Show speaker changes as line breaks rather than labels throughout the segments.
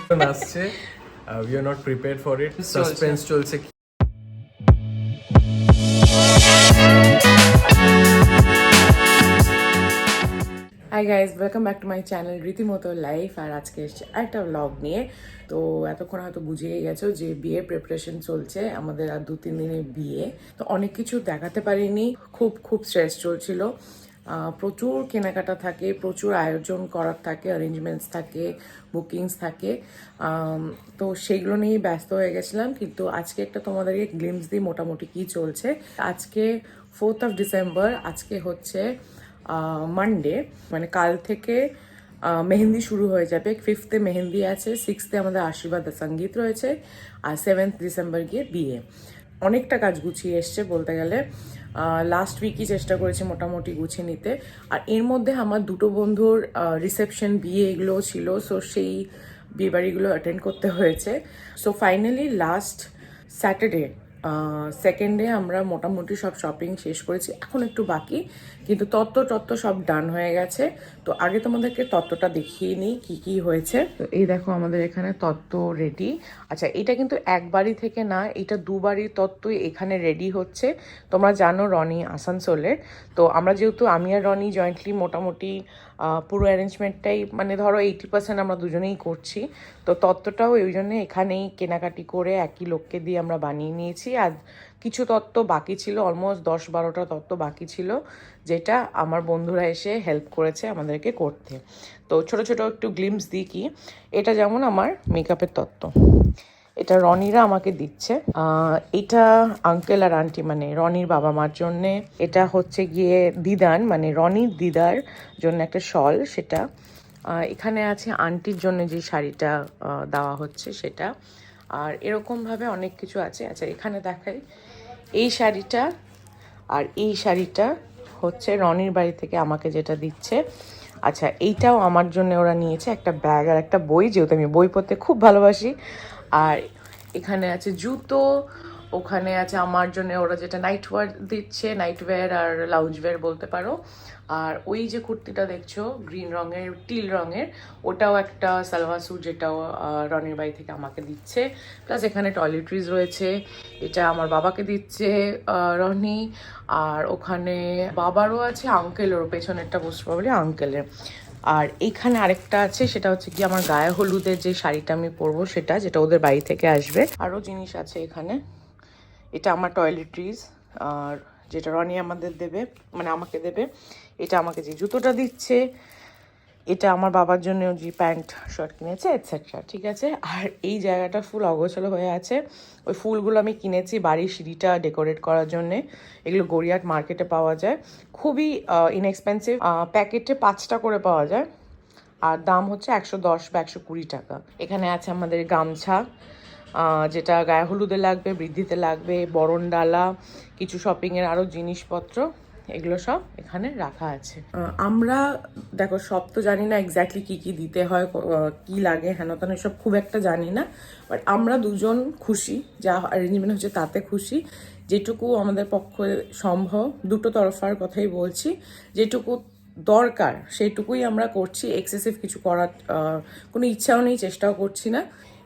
আসছে, we are not prepared for it, suspense চলছে।
Hi guys, welcome back to my channel Ritimoto life. আর আজকে এসছে একটা ব্লগ নিয়ে। তো এতক্ষণ হয়তো বুঝেই গেছো যে বিয়ে প্রিপারেশন চলছে আমাদের, আর 2-3 দিনের বিয়ে। তো অনেক কিছু দেখাতে পারিনি, খুব স্ট্রেস চলছিল। প্রচুর কেনাকাটা থাকে, প্রচুর আয়োজন করার থাকে, অ্যারেঞ্জমেন্টস থাকে, বুকিংস থাকে। তো সেগুলো নিয়েই ব্যস্ত হয়ে গেছিলাম। কিন্তু আজকে একটা তোমাদেরকে গ্লিমস দিই মোটামুটি কী চলছে। আজকে 4th of December, আজকে হচ্ছে মানডে, মানে কাল থেকে মেহেন্দি শুরু হয়ে যাবে। 5th মেহেন্দি আছে, 6th আমাদের আশীর্বাদ সঙ্গীত রয়েছে, আর 7th ডিসেম্বর গিয়ে বিয়ে। অনেকটা কাজ গুছিয়ে এসছে বলতে গেলে। লাস্ট উইকই চেষ্টা করেছি মোটামুটি গুছিয়ে নিতে। আর এর মধ্যে আমার দুটো বন্ধুর রিসেপশন, বিয়ে এগুলোও ছিল। সো সেই বিয়েবাড়িগুলো অ্যাটেন্ড করতে হয়েছে। সো ফাইনালি লাস্ট স্যাটারডে, সেকেন্ডে আমরা মোটামুটি সব শপিং শেষ করেছি। এখন একটু বাকি, কিন্তু তত্ত্ব সব ডান হয়ে গেছে। তো আগে তোমাদেরকে তত্ত্বটা দেখিয়ে নিই কী কী হয়েছে। তো এই দেখো আমাদের এখানে তত্ত্ব রেডি। আচ্ছা, এটা কিন্তু এক বাড়ি থেকে না, এটা দুবাড়ির তত্ত্বই এখানে রেডি হচ্ছে। তোমরা জানো রনি আসানসোলের। তো আমরা যেহেতু আমি আর রনি জয়েন্টলি মোটামুটি পুরো অ্যারেঞ্জমেন্টটাই, মানে ধরো 80% আমরা দুজনেই করছি। তো তত্ত্বটাও ওই জন্য এখানেই কেনাকাটি করে একই লোককে দিয়ে আমরা বানিয়ে নিয়েছি। আর কিছু তত্ত্ব বাকি ছিল, অলমোস্ট 10-12টা তত্ত্ব বাকি ছিল, যেটা আমার বন্ধুরা এসে হেল্প করেছে আমাদেরকে করতে। তো ছোট ছোট একটু গ্লিমস দিই কি। এটা যেমন আমার মেকআপের তত্ত্ব, এটা রনিরা আমাকে দিচ্ছে। এটা আঙ্কেল আর আন্টি, মানে রনির বাবা মার জন্যে। এটা হচ্ছে গিয়ে দিদান, মানে রনির দিদার জন্য একটা শল, সেটা। এখানে আছে আন্টির জন্য যে শাড়িটা দেওয়া হচ্ছে সেটা। আর এরকমভাবে অনেক কিছু আছে। আচ্ছা, এখানে দেখাই এই শাড়িটা, আর এই শাড়িটা হচ্ছে রনির বাড়ি থেকে আমাকে যেটা দিচ্ছে। আচ্ছা, এইটাও আমার জন্য ওরা নিয়েছে, একটা ব্যাগ আর একটা বই, যেহেতু আমি বই পড়তে খুব ভালোবাসি। আর এখানে আছে জুতো, ওখানে আছে আমার জন্য ওরা যেটা নাইটওয়্যার দিচ্ছে, নাইটওয়্যার আর লাউঞ্জওয়্যার বলতে পারো। আর ওই যে কুর্তিটা দেখছো গ্রিন রঙের, টিল রঙের, ওটাও একটা সালোয়ার স্যুট, যেটাও রনির বাড়ি থেকে আমাকে দিচ্ছে। প্লাস এখানে টয়লেট্রিজ রয়েছে, এটা আমার বাবাকে দিচ্ছে রনি। আর ওখানে বাবারও আছে, আঙ্কেলেরও, পেছনেরটা বুঝতে পারবে আঙ্কেলের। আর এইখানে আরেকটা আছে, সেটা হচ্ছে কি আমার গায়ে হলুদের যে শাড়িটা আমি পরবো সেটা, যেটা ওদের বাড়ি থেকে আসবে। আরও জিনিস আছে এখানে। এটা আমার টয়লেট্রিজ, আর যেটা রনি আমাদের দেবে, মানে আমাকে দেবে। এটা আমাকে যে জুতোটা দিচ্ছে, এটা আমার বাবার জন্য যে প্যান্ট শার্ট কিনেছে, এটসেট্রা, ঠিক আছে। আর এই জায়গাটা ফুল অগোছালো হয়ে আছে। ওই ফুলগুলো আমি কিনেছি বাড়ির সিঁড়িটা ডেকোরেট করার জন্যে। এগুলো গড়িয়াহাট মার্কেটে পাওয়া যায়, খুবই ইনএক্সপেন্সিভ। প্যাকেটে 5টা করে পাওয়া যায়, আর দাম হচ্ছে 110 বা 120 টাকা। এখানে আছে আমাদের গামছা, যেটা গায়ে হলুদে লাগবে, বৃদ্ধিতে লাগবে, বরণডালা, কিছু শপিংয়ের আরও জিনিসপত্র, এগুলো সব এখানে রাখা আছে। আমরা দেখো সব তো জানি না এক্স্যাক্টলি কি কি দিতে হয়, কি লাগে, হেন তেন সব খুব একটা জানি না। বাট আমরা দুজন খুশি, যা অ্যারেঞ্জমেন্ট হচ্ছে তাতে খুশি। যেটুকু আমাদের পক্ষে সম্ভব, দুটো তরফার কথাই বলছি, যেটুকু দরকার সেইটুকুই আমরা করছি। এক্সেসিভ কিছু করার কোনো ইচ্ছাও নেই, চেষ্টাও করছি না।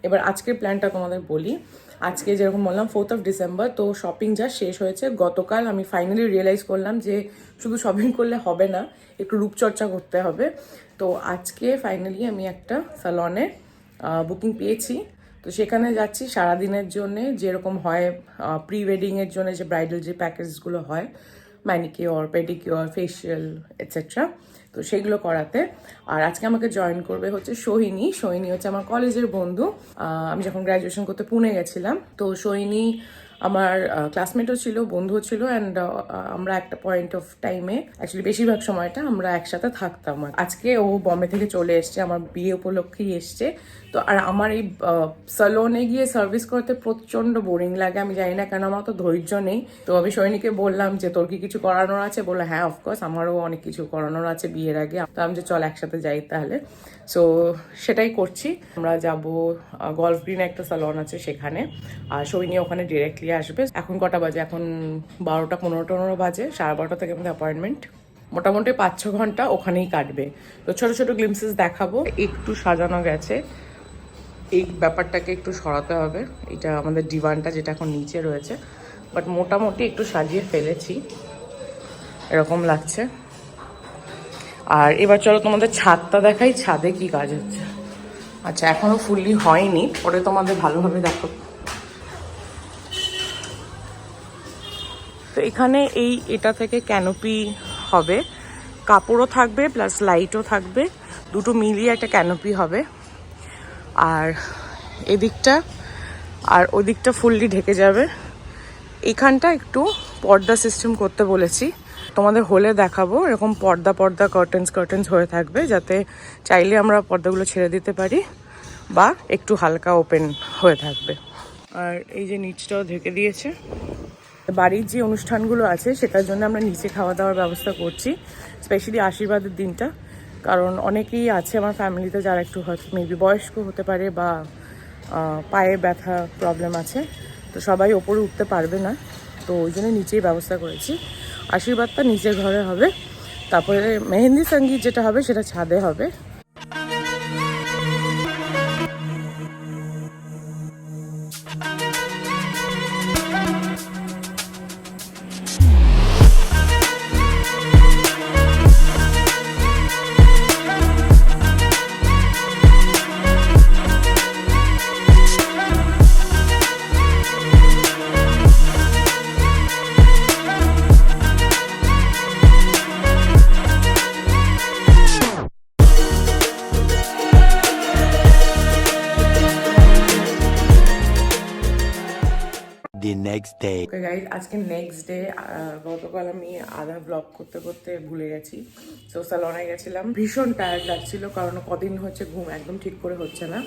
এবার আজকের প্ল্যানটা তোমাদের বলি। আজকে যেরকম বললাম 4th of December, তো শপিং যা শেষ হয়েছে গতকাল, আমি ফাইনালি রিয়েলাইজ করলাম যে শুধু শপিং করলে হবে না, একটু রূপচর্চা করতে হবে। তো আজকে ফাইনালি আমি একটা স্যালনে বুকিং পেয়েছি। তো সেখানে যাচ্ছি সারাদিনের জন্যে, যেরকম হয় প্রি ওয়েডিংয়ের জন্য যে ব্রাইডাল যে প্যাকেজগুলো হয়, ম্যানিকিওর, পেডিকিওর, ফেশিয়াল এটসেট্রা, তো সেইগুলো করাতে। আর আজকে আমাকে জয়েন করবে হচ্ছে সোহিনী। সোহিনী হচ্ছে আমার কলেজের বন্ধু। আমি যখন গ্র্যাজুয়েশন করতে পুনে গেছিলাম, তো সোহিনী আমার ক্লাসমেটও ছিল, বন্ধুও ছিল। অ্যান্ড আমরা একটা পয়েন্ট অফ টাইমে, অ্যাকচুয়ালি বেশিরভাগ সময়টা আমরা একসাথে থাকতাম। আজকে ও বম্বে থেকে চলে এসছে, আমার বিয়ে উপলক্ষেই এসছে। তো আর আমার এই স্যালনে গিয়ে সার্ভিস করতে প্রচণ্ড বোরিং লাগে, আমি জানি না কেন, আমার তো ধৈর্য নেই। তো আমি সৈনিকে বললাম যে তোর কি কিছু করানোর আছে, বললো হ্যাঁ অফকোর্স আমারও অনেক কিছু করানোর আছে বিয়ের আগে। তো আমি যে চল একসাথে যাই তাহলে। সো সেটাই করছি। আমরা যাব গলফ গ্রিনে, একটা স্যালন আছে সেখানে। আর সৈনী ওখানে ডিরেক্টলি আসবে। এখন কটা বাজে? এখন 12টা 15-15 বাজে। 12:30 থেকে আমাদের অ্যাপয়েন্টমেন্ট। মোটামুটি 5-6 ঘন্টা ওখানেই কাটবে। তো ছোট ছোট গ্লিমসেস দেখাবো। একটু সাজানো গেছে, এই ব্যাপারটাকে একটু সরাতে হবে, এটা আমাদের ডিভানটা যেটা এখন নিচে রয়েছে, বাট মোটামুটি একটু সাজিয়ে ফেলেছি, এরকম লাগছে। আর এবার চলো তোমাদের ছাদটা দেখাই, ছাদে কি কাজ হচ্ছে। আচ্ছা এখনো ফুললি হয়নি, পরে তোমাদের ভালোভাবে দেখো। তো এখানে এটা থেকে ক্যানোপি হবে, কাপড়ও থাকবে প্লাস লাইটও থাকবে, দুটো মিলিয়ে একটা ক্যানোপি হবে। আর এদিকটা আর ওদিকটা ফুললি ঢেকে যাবে। এখানটা একটু পর্দা সিস্টেম করতে বলেছি, তোমাদের হলে দেখাবো। এরকম পর্দা কার্টেন্স হয়ে থাকবে, যাতে চাইলে আমরা পর্দাগুলো ছেড়ে দিতে পারি বা একটু হালকা ওপেন হয়ে থাকবে। আর এই যে নিচটাও ঢেকে দিয়েছে। বাড়ির যে অনুষ্ঠানগুলো আছে সেটার জন্য আমরা নিচে খাওয়া দাওয়ার ব্যবস্থা করছি, স্পেশালি আশীর্বাদের দিনটা, কারণ অনেকেই আছে আমার ফ্যামিলিতে যারা একটু হয়তো মেবি বয়স্ক হতে পারে বা পায়ে ব্যথা প্রবলেম আছে, তো সবাই ওপরে উঠতে পারবে না, তো ওই জন্য নিচেই ব্যবস্থা করেছি। আশীর্বাদটা নিচের ঘরে হবে, তারপরে মেহেন্দি সঙ্গীত যেটা হবে সেটা ছাদে হবে।
The next day.
Okay guys, আজকে নেক্সট ডে। গতকাল আমি আধা ব্লগ করতে করতে ভুলে গেছি, তো স্যালনে গেছিলাম, ভীষণ টায়ার্ড লাগছিল, কারণ কদিন হচ্ছে ঘুম একদম ঠিক করে হচ্ছে না,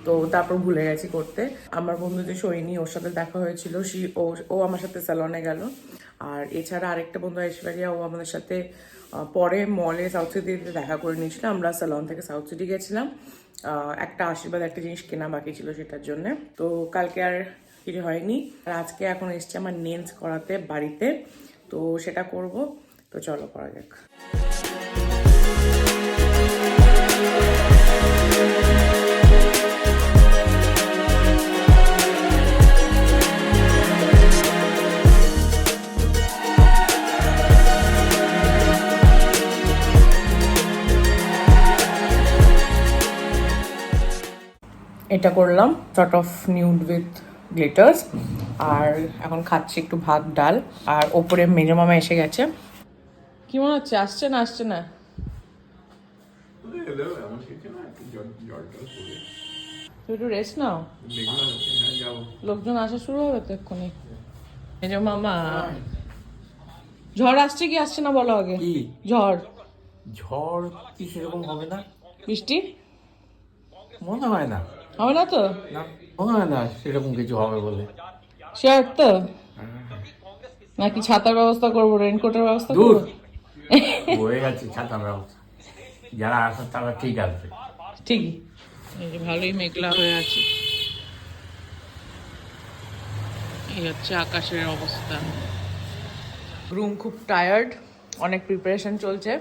তো তারপর ভুলে গেছি করতে। আমার বন্ধু যে সৈনী, ওর সাথে দেখা হয়েছিল, ও আমার সাথে স্যালনে গেল। আর এছাড়া আরেকটা বন্ধু ঐশ্বরিয়া, ও আমাদের সাথে পরে মলে সাউথ সিটিতে দেখা করে নিয়েছিল। আমরা স্যালন থেকে সাউথ সিটি গেছিলাম, একটা আশীর্বাদ একটা জিনিস কেনা বাকি ছিল সেটার জন্য। তো কালকে আর কিছু হয়নি। আর আজকে এখন এসছে আমার নেলস করাতে বাড়িতে, তো সেটা করব। তো চলো করা যাক। এটা করলাম sort of nude with glitters. আর এখন খাচ্ছি একটু ভাত ডাল। আর ওপরে মেজো মামা এসে গেছে। কি মনে হচ্ছে, আসছে না আসছে না? তুই একটু রেস্ট নাও, লোকজন আসা শুরু হবে তো এক্ষুনি। মেজো মামা, ঝড় আসছে কি আসছে না বলো আগে। ঝড়
ঝড় কি সেরকম হবে না,
বৃষ্টি
মনে হয় না।
হবে না তো?
না, মনে হয় না সেরকম কিছু হবে বলে।
শিওর তো? নাকি ছাতার ব্যবস্থা করবো, রেইনকোটের ব্যবস্থা
দূর
করবো?
হয়ে গেছে ছাতার ব্যবস্থা, যারা আসে তারা ঠিক আসবে।
ঠিকই, এই যে ভালোই মেঘলা হয়ে আছে। এই হচ্ছে আকাশের অবস্থা। রুম খুব টায়ার্ড, অনেক প্রিপারেশন চলছে।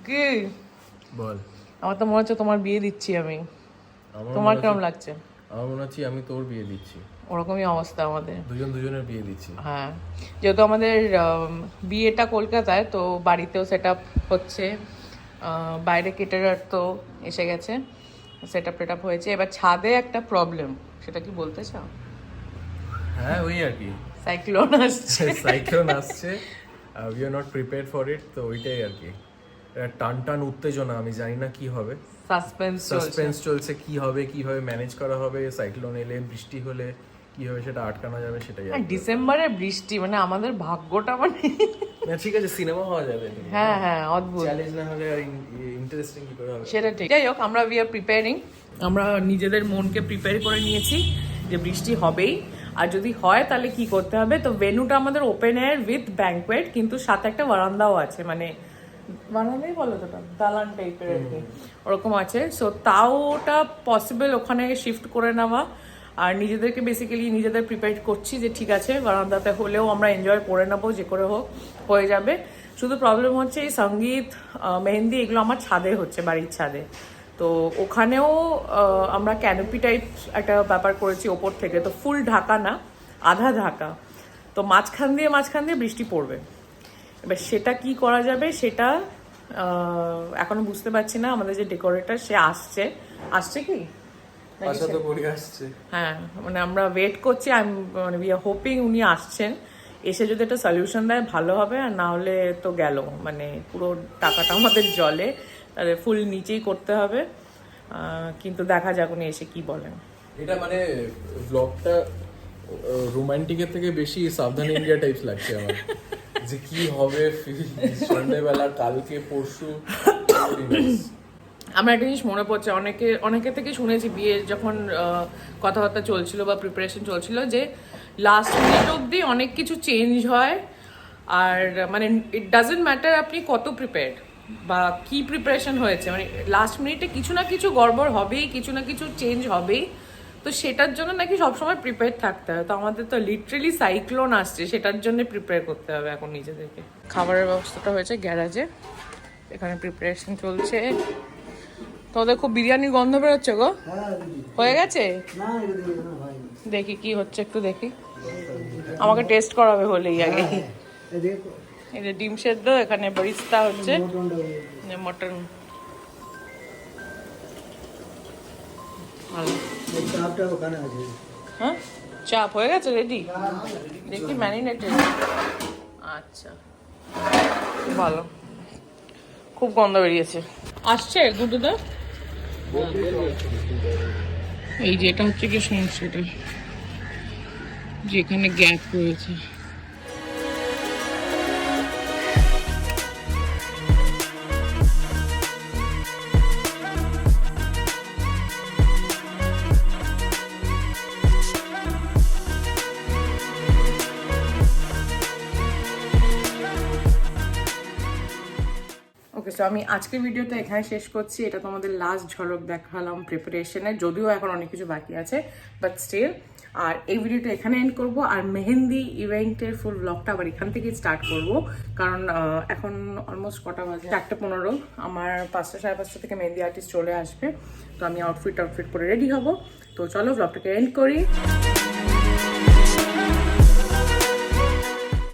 কি
বল।
আমার তো মনে হচ্ছে তোমার বিয়ে দিচ্ছি আমি। তোমার কেমন লাগছে?
আমার মনে হচ্ছে আমি তোর বিয়ে দিচ্ছি,
ওরকমই অবস্থা আমাদের,
দুজনের বিয়ে দিচ্ছি।
হ্যাঁ, যেহেতু আমাদের বিয়েটা কলকাতায়, তো বাড়িতেও সেট আপ হচ্ছে, বাইরে কেটারার তো এসে গেছে, সেট আপ হয়েছে। এবার ছাদে একটা প্রবলেম, সেটা কি বলতে চাও?
হ্যাঁ ওই আর কি,
সাইক্লোন আসছে।
সাইক্লোন আসছে, we are not prepared for ইট, তো ওইটাই আর কি। টান উত্তেজনা, আমি জানি না কি হবে, সাসপেন্স চলছে, কি হবে কিভাবে ম্যানেজ করা হবে, সাইক্লোন এলে বৃষ্টি হলে কিভাবে সেটা আটকানো যাবে সেটাই।
ডিসেম্বরে বৃষ্টি মানে আমাদের ভাগ্যটা মানে
না ঠিক আছে, সিনেমা হওয়া যাবে।
হ্যাঁ হ্যাঁ, অদ্ভুত।
চ্যালেঞ্জ না হলে আর ইন্টারেস্টিং কি করে হবে?
সেটা ঠিক। যাই হোক, আমরা উই আর প্রিপেয়ারিং, আমরা নিজেদের মনকে প্রিপেয়ার করে নিয়েছি যে বৃষ্টি হবেই। আর যদি হয় তাহলে কি করতে হবে, তো ভেন্যুটা আমাদের ওপেন এয়ার উইথ ব্যাঙ্কোয়েট, কিন্তু সাথে একটা বারান্দাও আছে, মানে বারান্দাই বলো তো, দালান টাইপের আর কি, ওরকম আছে। সো তাও ওটা পসিবল ওখানে শিফট করে নেওয়া। আর নিজেদেরকে বেসিক্যালি নিজেদের প্রিপেয়ার করছি যে ঠিক আছে বারান্দাতে হলেও আমরা এনজয় করে নেবো, যে করে হোক হয়ে যাবে। শুধু প্রবলেম হচ্ছে এই সঙ্গীত মেহেন্দি এগুলো আমার ছাদে হচ্ছে, বাড়ির ছাদে, তো ওখানেও আমরা ক্যানোপি টাইপ একটা ব্যাপার করেছি ওপর থেকে, তো ফুল ঢাকা না, আধা ঢাকা। তো মাঝখান দিয়ে বৃষ্টি পড়বে। এবার সেটা কি করা যাবে সেটা এখনো বুঝতে পারছি না। আমাদের যে ডেকোরেটর সে আসছে কি
আশা তো করি আসছে।
হ্যাঁ, মানে আমরা ওয়েট করছি, মানে উই আর হোপিং উনি আসছেন। এসে যদি একটা সলিউশন দেয় ভালো হবে, আর না হলে তো গেল, মানে পুরো টাকাটা আমাদের জলে, তাহলে ফুল নিচেই করতে হবে। কিন্তু দেখা যাক উনি এসে কি বলেন।
এটা মানে ব্লগটা রোমান্টিকের থেকে বেশি সাবধান ইন্ডিয়া টাইপস লাগছে আমার, যে কি হবে সন্ধ্যেবেলা, কালকে পরশু।
আমার একটা জিনিস মনে পড়ছে, অনেকে থেকে শুনেছি বিয়ের যখন কথাবার্তা চলছিল বা প্রিপারেশন চলছিল, যে লাস্ট মিনিট অবধি অনেক কিছু চেঞ্জ হয়। আর মানে ইট ডাজেন্ট ম্যাটার আপনি কত প্রিপেয়ার্ড বা কি প্রিপারেশন হয়েছে, মানে লাস্ট মিনিটে কিছু না কিছু গড়বড় হবেই, কিছু না কিছু চেঞ্জ হবেই। তো সেটার জন্য নাকি সবসময় প্রিপেয়ার থাকতে হয়। তো আমাদের তো লিটারেলি সাইক্লোন আসছে, সেটার জন্য প্রিপেয়ার করতে হবে এখন নিজেদেরকে। খাবারের ব্যবস্থাটা হয়েছে গ্যারাজে, এখানে প্রিপারেশন চলছে। তোদের খুব বিরিয়ানির গন্ধ বেরোচ্ছে গো, হয়ে গেছে? দেখি কি হচ্ছে, একটু দেখি, আমাকে টেস্ট করাবে হলেই আগে। এই যে ডিম সেদ্ধ, এখানে বরিস্তা হচ্ছে, মটন। ভালো। হ্যাঁ, চাপ হয়ে গেছে রেডি, দেখি ম্যারিনেটেড। আচ্ছা, ভালো, খুব গন্ধ বেরিয়েছে। আসছে গুডুদা। এই যে এটা হচ্ছে কি সমস্যাটা, যেখানে গ্যাপ রয়েছে। ওকে, সো আমি আজকের ভিডিওটা এখানে শেষ করছি। এটা তোমাদের লাস্ট ঝলক দেখালাম প্রিপারেশনের, যদিও এখন অনেক কিছু বাকি আছে, বাট স্টিল। আর এই ভিডিওটা এখানে এন্ড করব, আর মেহেন্দি ইভেন্টের ফুল ব্লগটা আবার এখান থেকে স্টার্ট করব, কারণ এখন অলমোস্ট কটা বাজে, 4:15। আমার 5টা 5:30 থেকে মেহেন্দি আর্টিস্ট চলে আসবে, তো আমি আউটফিট করে রেডি হব। তো চলো ব্লগটাকে এন্ড করি।